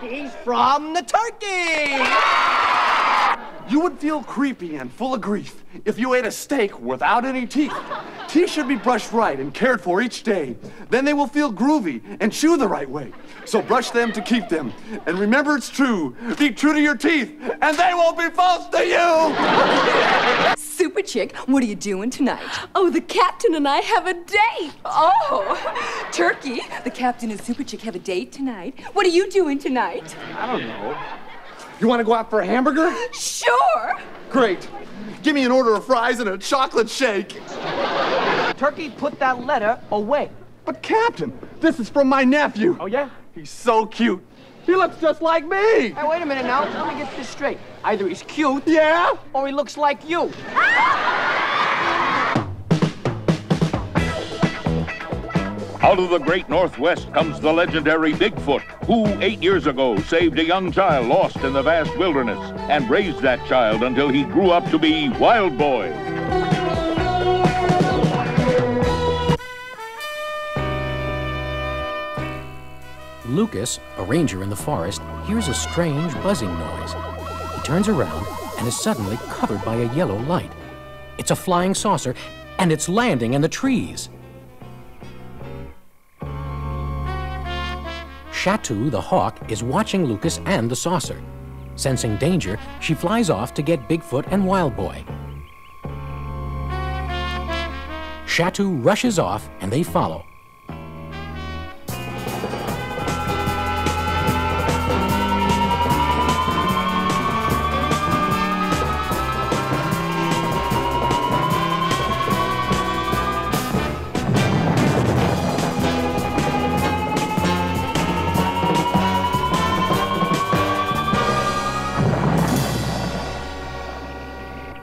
He's from the turkey! You would feel creepy and full of grief if you ate a steak without any teeth. Teeth should be brushed right and cared for each day. Then they will feel groovy and chew the right way. So brush them to keep them. And remember, it's true. Be true to your teeth, and they won't be false to you! Super Chick, what are you doing tonight? Oh, the Captain and I have a date. Oh, Turkey, the Captain and Super Chick have a date tonight. What are you doing tonight? I don't know. You want to go out for a hamburger? Sure. Great. Give me an order of fries and a chocolate shake. Turkey, put that letter away. But Captain, this is from my nephew. Oh, yeah? He's so cute. He looks just like me. Hey, wait a minute now. Let me get this straight. Either he's cute, Yeah? or he looks like you. Out of the great Northwest comes the legendary Bigfoot, who 8 years ago saved a young child lost in the vast wilderness and raised that child until he grew up to be Wild Boy. Lucas, a ranger in the forest, hears a strange buzzing noise. He turns around and is suddenly covered by a yellow light. It's a flying saucer, and it's landing in the trees. Shatu, the hawk, is watching Lucas and the saucer. Sensing danger, she flies off to get Bigfoot and Wild Boy. Shatu rushes off, and they follow.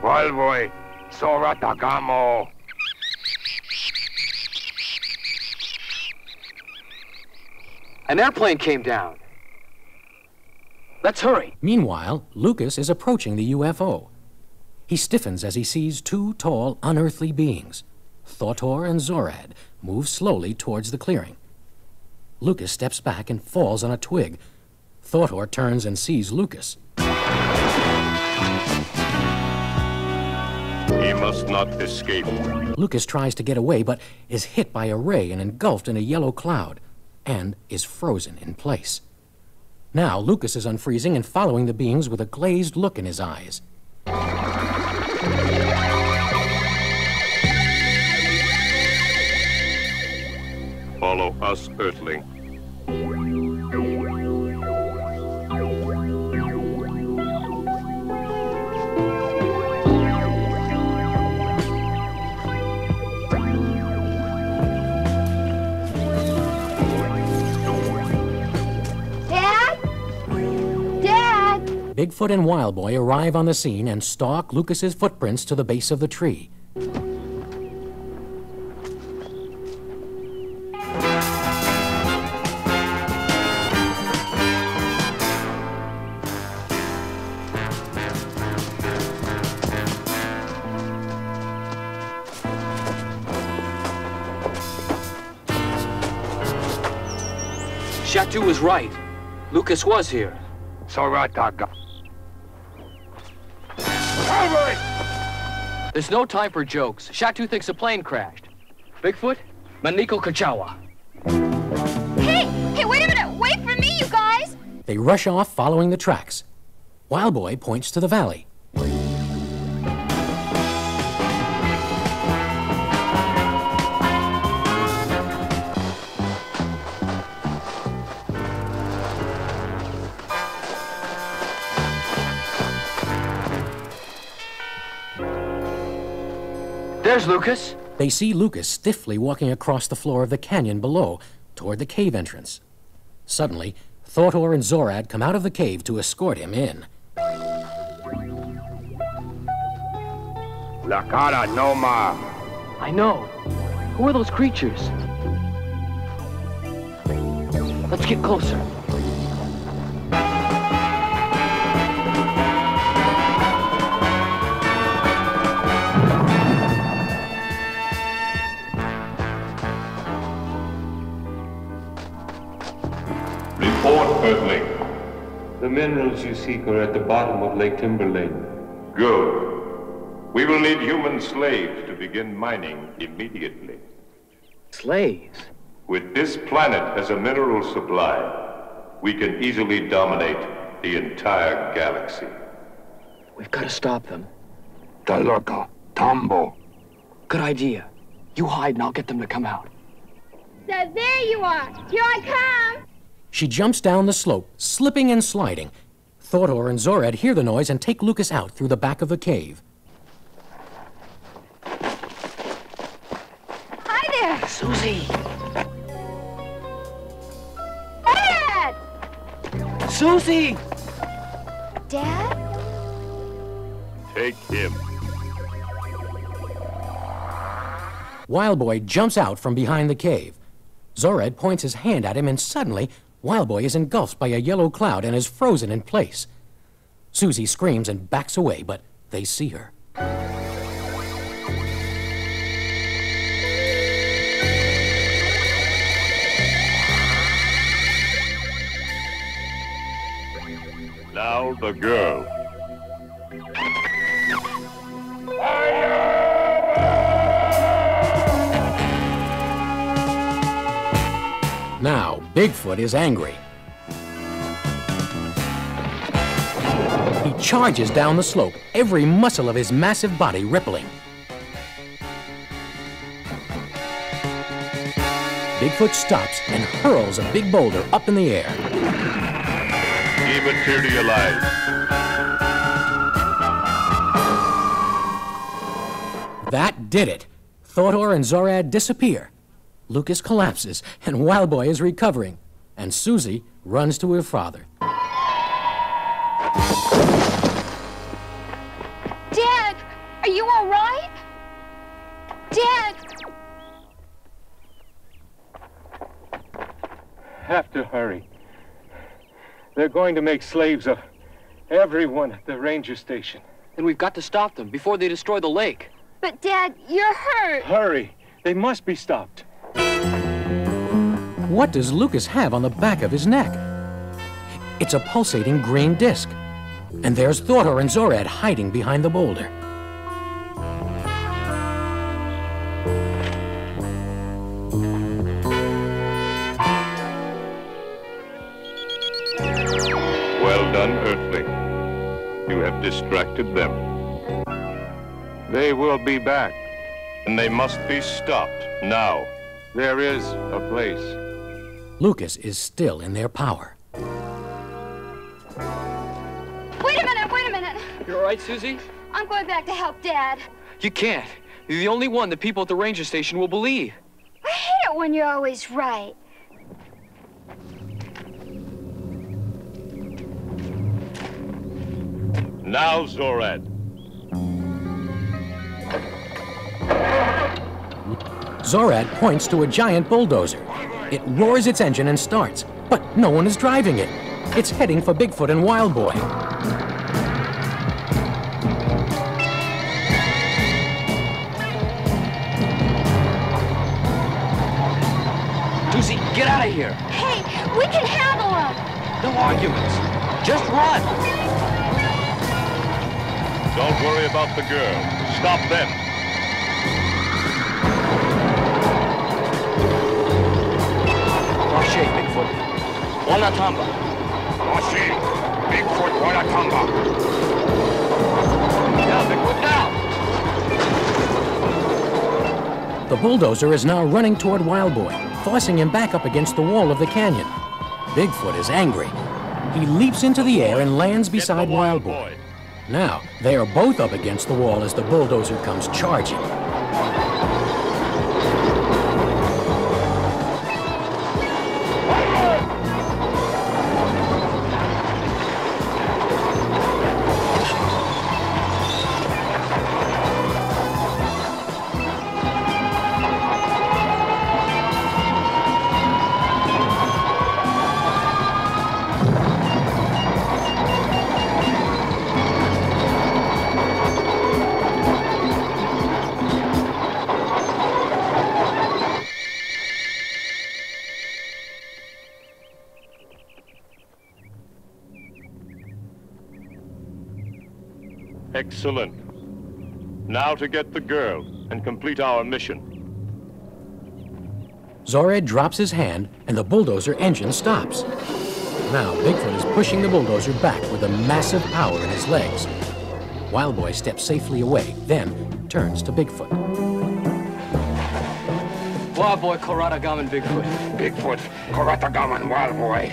Wild Boy, Soratagamo. An airplane came down. Let's hurry. Meanwhile, Lucas is approaching the UFO. He stiffens as he sees two tall, unearthly beings. Thotor and Zorad move slowly towards the clearing. Lucas steps back and falls on a twig. Thotor turns and sees Lucas. He must not escape. Lucas tries to get away, but is hit by a ray and engulfed in a yellow cloud, and is frozen in place. Now, Lucas is unfreezing and following the beings with a glazed look in his eyes. Follow us, Earthling. Bigfoot and Wild Boy arrive on the scene and stalk Lucas's footprints to the base of the tree. Shatu was right. Lucas was here. Sorataga. There's no time for jokes. Shatu thinks a plane crashed. Bigfoot, Maniko Kachawa. Hey, wait a minute! Wait for me, you guys! They rush off following the tracks. Wild Boy points to the valley. There's Lucas. They see Lucas stiffly walking across the floor of the canyon below, toward the cave entrance. Suddenly, Thotor and Zorad come out of the cave to escort him in. La cara Noma. I know. Who are those creatures? Let's get closer. Report, Earthling. The minerals you seek are at the bottom of Lake Timberlane. Good. We will need human slaves to begin mining immediately. Slaves? With this planet as a mineral supply, we can easily dominate the entire galaxy. We've got to stop them. Talaka, Tambo. Good idea. You hide and I'll get them to come out. So there you are. Here I come. She jumps down the slope, slipping and sliding. Thotor and Zorad hear the noise and take Lucas out through the back of the cave. Hi there. Susie! Dad! Susie! Dad? Take him. Wild Boy jumps out from behind the cave. Zorad points his hand at him and suddenly, Wild Boy is engulfed by a yellow cloud and is frozen in place. Susie screams and backs away, but they see her. Now the girl. Now, Bigfoot is angry. He charges down the slope, every muscle of his massive body rippling. Bigfoot stops and hurls a big boulder up in the air. Dematerialize. That did it. Thotor and Zorad disappear. Lucas collapses, and Wild Boy is recovering, and Susie runs to her father. Dad, are you all right? Dad! Have to hurry. They're going to make slaves of everyone at the ranger station. Then we've got to stop them before they destroy the lake. But Dad, you're hurt. Hurry! They must be stopped. What does Lucas have on the back of his neck? It's a pulsating green disc. And there's Thotor and Zorad hiding behind the boulder. Well done, Earthling. You have distracted them. They will be back, and they must be stopped now. There is a place. Lucas is still in their power. Wait a minute. You all right, Susie? I'm going back to help Dad. You can't. You're the only one that people at the ranger station will believe. I hate it when you're always right. Now, Zorad. Zorad points to a giant bulldozer. It roars its engine and starts, but no one is driving it. It's heading for Bigfoot and Wild Boy. Susie, get out of here. Hey, we can handle him. No arguments. Just run. Don't worry about the girl. Stop them. Washe, Bigfoot. Wanatamba. Washe, Bigfoot, Wanatamba. Now, Bigfoot, now. The bulldozer is now running toward Wild Boy, forcing him back up against the wall of the canyon. Bigfoot is angry. He leaps into the air and lands beside Wild Boy. Now, they are both up against the wall as the bulldozer comes charging. Excellent. Now to get the girl and complete our mission. Zorad drops his hand, and the bulldozer engine stops. Now, Bigfoot is pushing the bulldozer back with a massive power in his legs. Wild Boy steps safely away, then turns to Bigfoot. Wild Boy, Koratagaman, Bigfoot. Bigfoot, Koratagaman, Wild Boy.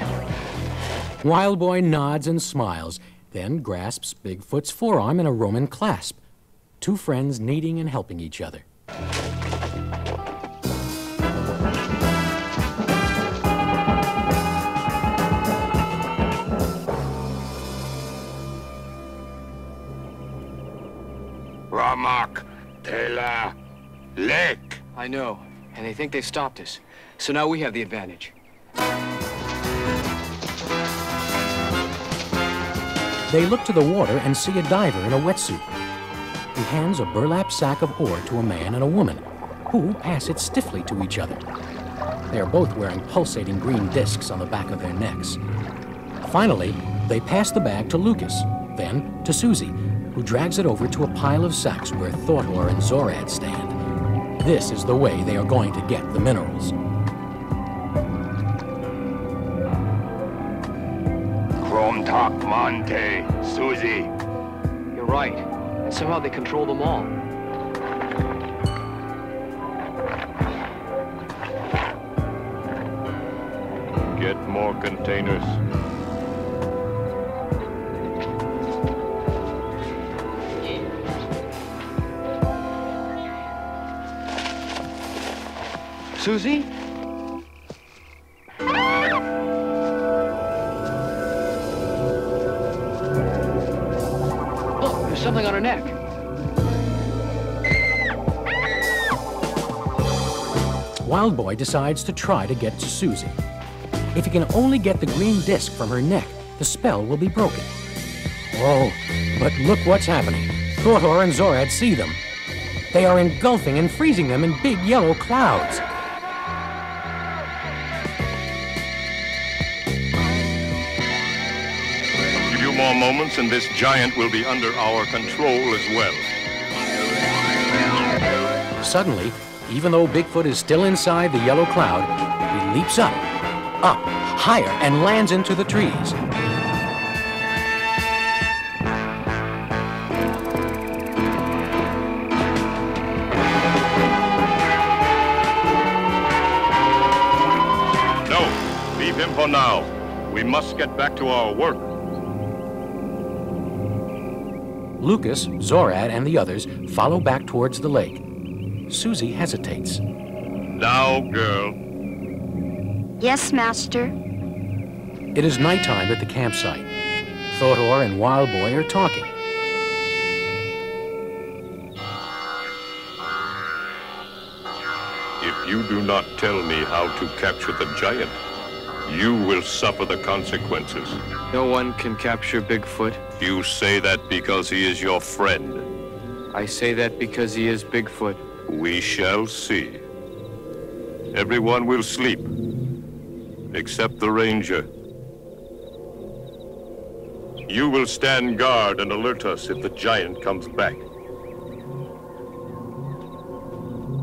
Wild Boy nods and smiles, then grasps Bigfoot's forearm in a Roman clasp. Two friends needing and helping each other. Ramak, Tela, Lake. I know, and they think they've stopped us. So now we have the advantage. They look to the water and see a diver in a wetsuit. He hands a burlap sack of ore to a man and a woman, who pass it stiffly to each other. They are both wearing pulsating green discs on the back of their necks. Finally, they pass the bag to Lucas, then to Susie, who drags it over to a pile of sacks where Thothor and Zorad stand. This is the way they are going to get the minerals. Kromtak Monte, Susie. You're right. And somehow they control them all. Get more containers. Susie? Look, there's something on her neck. Wild Boy decides to try to get to Susie. If he can only get the green disc from her neck, the spell will be broken. Oh, but look what's happening. Thothor and Zorad see them. They are engulfing and freezing them in big yellow clouds. A few more moments and this giant will be under our control as well. Suddenly, even though Bigfoot is still inside the yellow cloud, he leaps up, higher, and lands into the trees. No, leave him for now. We must get back to our work. Lucas, Zorad, and the others follow back towards the lake. Susie hesitates. Now, girl. Yes, Master. It is nighttime at the campsite. Thothor and Wild Boy are talking. If you do not tell me how to capture the giant, you will suffer the consequences. No one can capture Bigfoot. You say that because he is your friend. I say that because he is Bigfoot. We shall see. Everyone will sleep, except the ranger. You will stand guard and alert us if the giant comes back.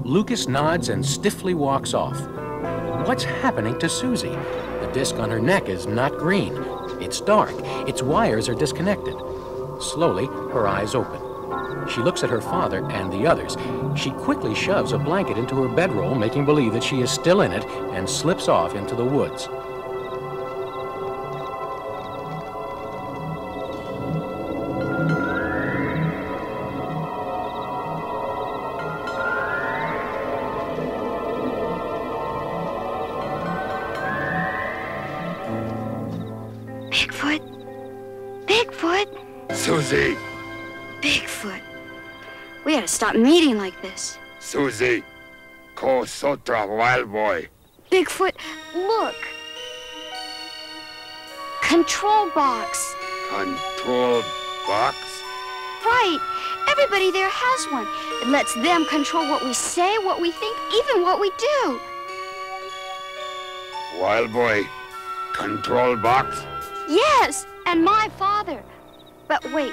Lucas nods and stiffly walks off. What's happening to Susie? The disc on her neck is not green. It's dark. Its wires are disconnected. Slowly, her eyes open. She looks at her father and the others. She quickly shoves a blanket into her bedroll, making believe that she is still in it, and slips off into the woods. Bigfoot? Bigfoot? Susie! Bigfoot. We gotta stop meeting like this. Susie! Ko Sotra, Wild Boy. Bigfoot, look. Control box. Control box? Right. Everybody there has one. It lets them control what we say, what we think, even what we do. Wild Boy, control box? Yes, and my father. But wait,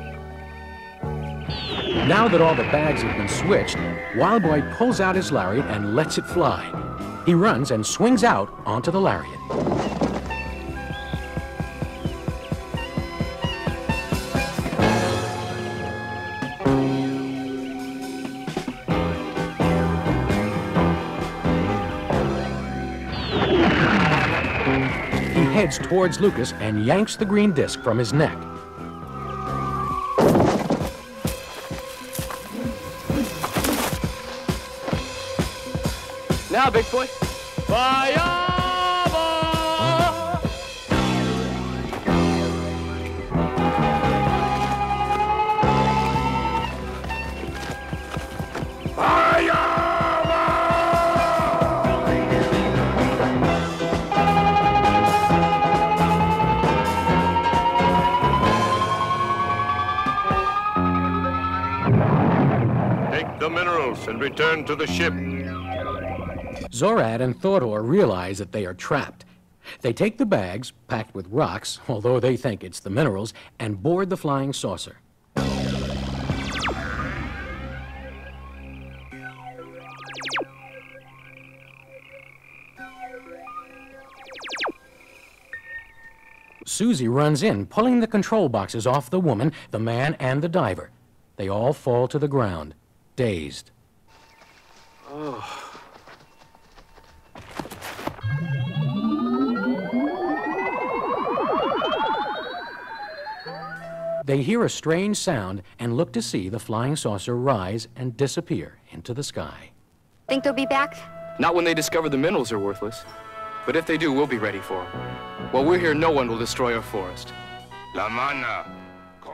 Now that all the bags have been switched, Wild Boy pulls out his lariat and lets it fly. He runs and swings out onto the lariat. He heads towards Lucas and yanks the green disc from his neck. Now, big boy. Fire! Take the minerals and return to the ship. Zorad and Thotor realize that they are trapped. They take the bags, packed with rocks, although they think it's the minerals, and board the flying saucer. Susie runs in, pulling the control boxes off the woman, the man, and the diver. They all fall to the ground, dazed. Oh. They hear a strange sound and look to see the flying saucer rise and disappear into the sky. Think they'll be back? Not when they discover the minerals are worthless. But if they do, we'll be ready for them. While we're here, no one will destroy our forest. La mana, Kool.